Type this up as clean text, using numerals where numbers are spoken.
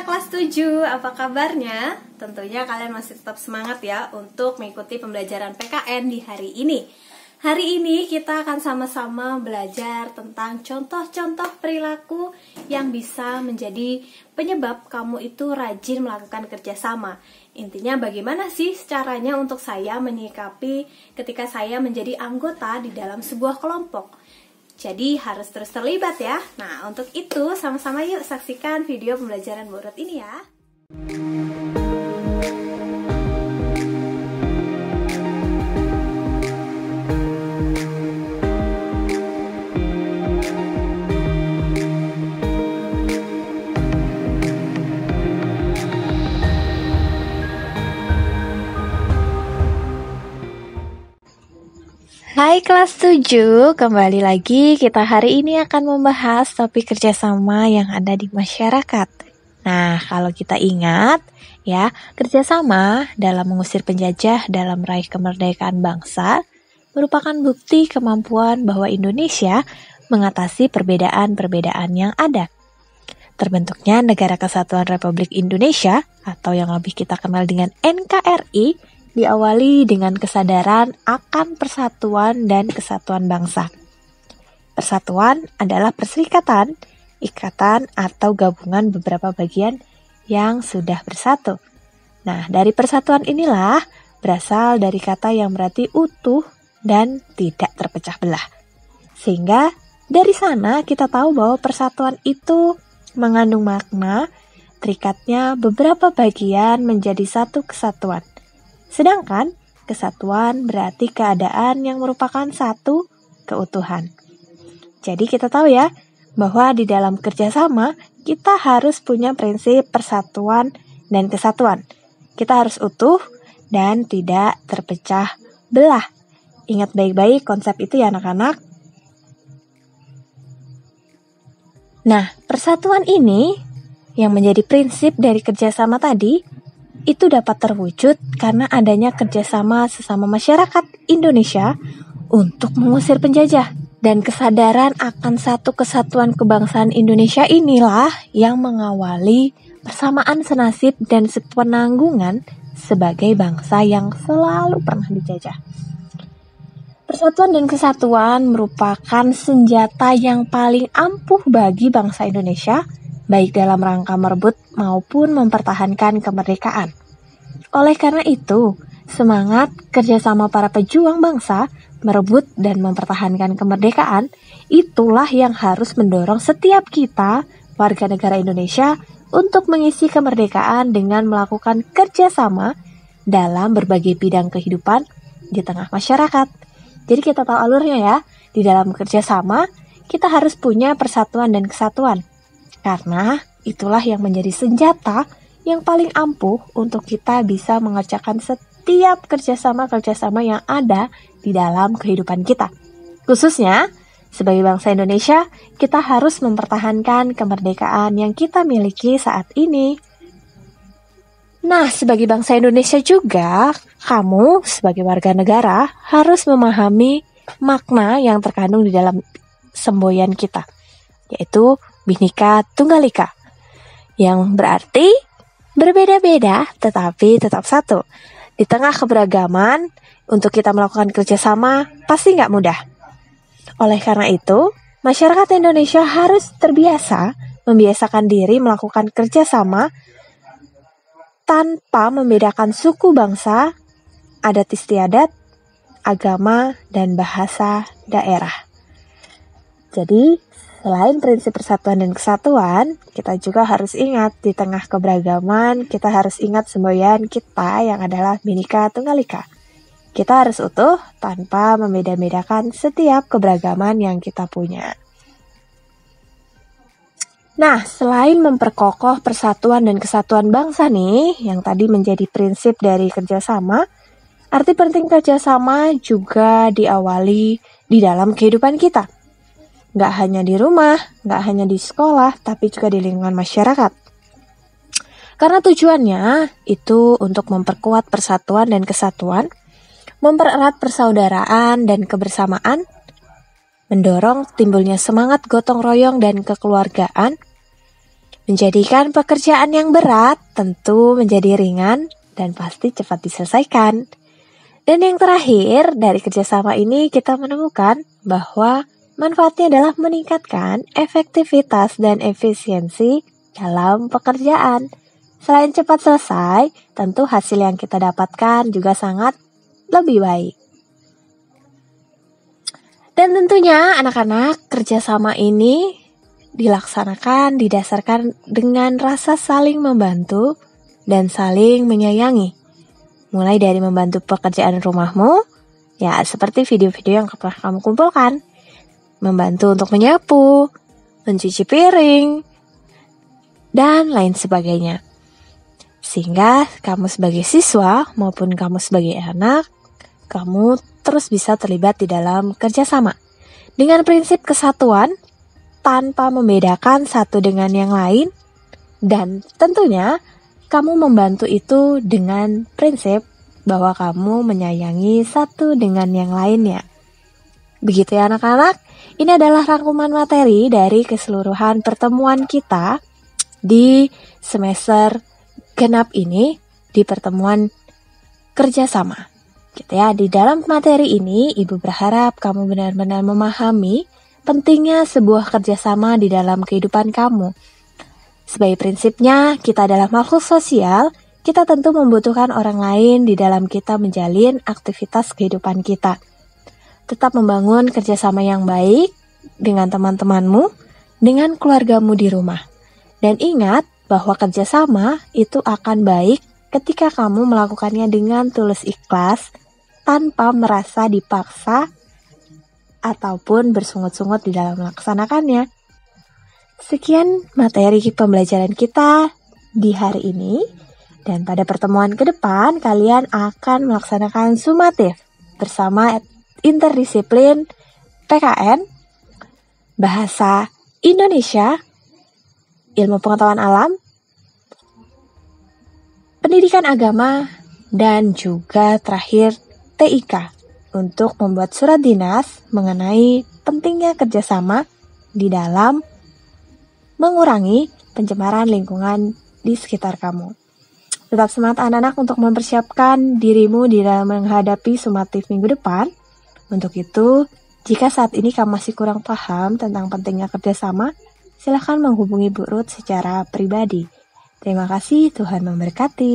anak kelas 7, apa kabarnya? Tentunya kalian masih tetap semangat ya untuk mengikuti pembelajaran PKN di hari ini. Hari ini kita akan sama-sama belajar tentang contoh-contoh perilaku yang bisa menjadi penyebab kamu itu rajin melakukan kerjasama. Intinya bagaimana sih caranya untuk saya menyikapi ketika saya menjadi anggota di dalam sebuah kelompok. Jadi harus terus terlibat ya. Nah, untuk itu sama-sama yuk saksikan video pembelajaran Borot ini ya. Hai kelas 7, kembali lagi kita hari ini akan membahas topik kerjasama yang ada di masyarakat. Nah, kalau kita ingat ya, kerjasama dalam mengusir penjajah dalam meraih kemerdekaan bangsa merupakan bukti kemampuan bahwa Indonesia mengatasi perbedaan-perbedaan yang ada. Terbentuknya Negara Kesatuan Republik Indonesia atau yang lebih kita kenal dengan NKRI diawali dengan kesadaran akan persatuan dan kesatuan bangsa. Persatuan adalah perserikatan, ikatan, atau gabungan beberapa bagian yang sudah bersatu. Nah, dari persatuan inilah berasal dari kata yang berarti utuh dan tidak terpecah belah. Sehingga dari sana kita tahu bahwa persatuan itu mengandung makna terikatnya beberapa bagian menjadi satu kesatuan. Sedangkan kesatuan berarti keadaan yang merupakan satu keutuhan. Jadi kita tahu ya, bahwa di dalam kerjasama kita harus punya prinsip persatuan dan kesatuan. Kita harus utuh dan tidak terpecah belah. Ingat baik-baik konsep itu ya anak-anak. Nah, persatuan ini yang menjadi prinsip dari kerjasama tadi itu dapat terwujud karena adanya kerjasama sesama masyarakat Indonesia untuk mengusir penjajah. Dan kesadaran akan satu kesatuan kebangsaan Indonesia inilah yang mengawali persamaan senasib dan sepenanggungan sebagai bangsa yang selalu pernah dijajah. Persatuan dan kesatuan merupakan senjata yang paling ampuh bagi bangsa Indonesia, baik dalam rangka merebut maupun mempertahankan kemerdekaan. Oleh karena itu, semangat kerjasama para pejuang bangsa merebut dan mempertahankan kemerdekaan, itulah yang harus mendorong setiap kita, warga negara Indonesia, untuk mengisi kemerdekaan dengan melakukan kerjasama dalam berbagai bidang kehidupan di tengah masyarakat. Jadi kita tahu alurnya ya, di dalam kerjasama kita harus punya persatuan dan kesatuan. Karena itulah yang menjadi senjata yang paling ampuh untuk kita bisa mengerjakan setiap kerjasama-kerjasama yang ada di dalam kehidupan kita. Khususnya, sebagai bangsa Indonesia, kita harus mempertahankan kemerdekaan yang kita miliki saat ini. Nah, sebagai bangsa Indonesia juga, kamu sebagai warga negara harus memahami makna yang terkandung di dalam semboyan kita, yaitu Bhinneka Tunggal Ika, yang berarti berbeda-beda tetapi tetap satu. Di tengah keberagaman, untuk kita melakukan kerjasama pasti nggak mudah. Oleh karena itu, masyarakat Indonesia harus terbiasa membiasakan diri melakukan kerjasama tanpa membedakan suku bangsa, adat istiadat, agama, dan bahasa daerah. Jadi, selain prinsip persatuan dan kesatuan, kita juga harus ingat di tengah keberagaman, kita harus ingat semboyan kita yang adalah Bhinneka Tunggal Ika. Kita harus utuh tanpa membeda-bedakan setiap keberagaman yang kita punya. Nah, selain memperkokoh persatuan dan kesatuan bangsa nih, yang tadi menjadi prinsip dari kerjasama, arti penting kerjasama juga diawali di dalam kehidupan kita. Nggak hanya di rumah, nggak hanya di sekolah, tapi juga di lingkungan masyarakat. Karena tujuannya itu untuk memperkuat persatuan dan kesatuan, mempererat persaudaraan dan kebersamaan, mendorong timbulnya semangat gotong royong dan kekeluargaan, Menjadikan pekerjaan yang berat tentu menjadi ringan dan pasti cepat diselesaikan. Dan yang terakhir, dari kerjasama ini kita menemukan bahwa manfaatnya adalah meningkatkan efektivitas dan efisiensi dalam pekerjaan. Selain cepat selesai, tentu hasil yang kita dapatkan juga sangat lebih baik. Dan tentunya anak-anak, kerjasama ini dilaksanakan didasarkan dengan rasa saling membantu dan saling menyayangi. Mulai dari membantu pekerjaan rumahmu, ya seperti video-video yang pernah kamu kumpulkan. Membantu untuk menyapu, mencuci piring, dan lain sebagainya. Sehingga kamu sebagai siswa maupun kamu sebagai anak, kamu terus bisa terlibat di dalam kerjasama. Dengan prinsip kesatuan, tanpa membedakan satu dengan yang lain, dan tentunya kamu membantu itu dengan prinsip bahwa kamu menyayangi satu dengan yang lainnya. Begitu ya anak-anak, ini adalah rangkuman materi dari keseluruhan pertemuan kita di semester genap ini di pertemuan kerjasama. Gitu ya, di dalam materi ini Ibu berharap kamu benar-benar memahami pentingnya sebuah kerjasama di dalam kehidupan kamu. Sebagai prinsipnya, kita adalah makhluk sosial, kita tentu membutuhkan orang lain di dalam kita menjalin aktivitas kehidupan kita. Tetap membangun kerjasama yang baik dengan teman-temanmu, dengan keluargamu di rumah. Dan ingat, bahwa kerjasama itu akan baik ketika kamu melakukannya dengan tulus ikhlas, tanpa merasa dipaksa ataupun bersungut-sungut di dalam melaksanakannya. Sekian materi pembelajaran kita di hari ini, dan pada pertemuan ke depan kalian akan melaksanakan sumatif bersama interdisiplin PKN, Bahasa Indonesia, Ilmu Pengetahuan Alam, Pendidikan Agama, dan juga terakhir TIK untuk membuat surat dinas mengenai pentingnya kerjasama di dalam mengurangi pencemaran lingkungan di sekitar kamu. Tetap semangat anak-anak untuk mempersiapkan dirimu di dalam menghadapi sumatif minggu depan. Untuk itu, jika saat ini kamu masih kurang paham tentang pentingnya kerjasama, silahkan menghubungi Bu Ruth secara pribadi. Terima kasih, Tuhan memberkati.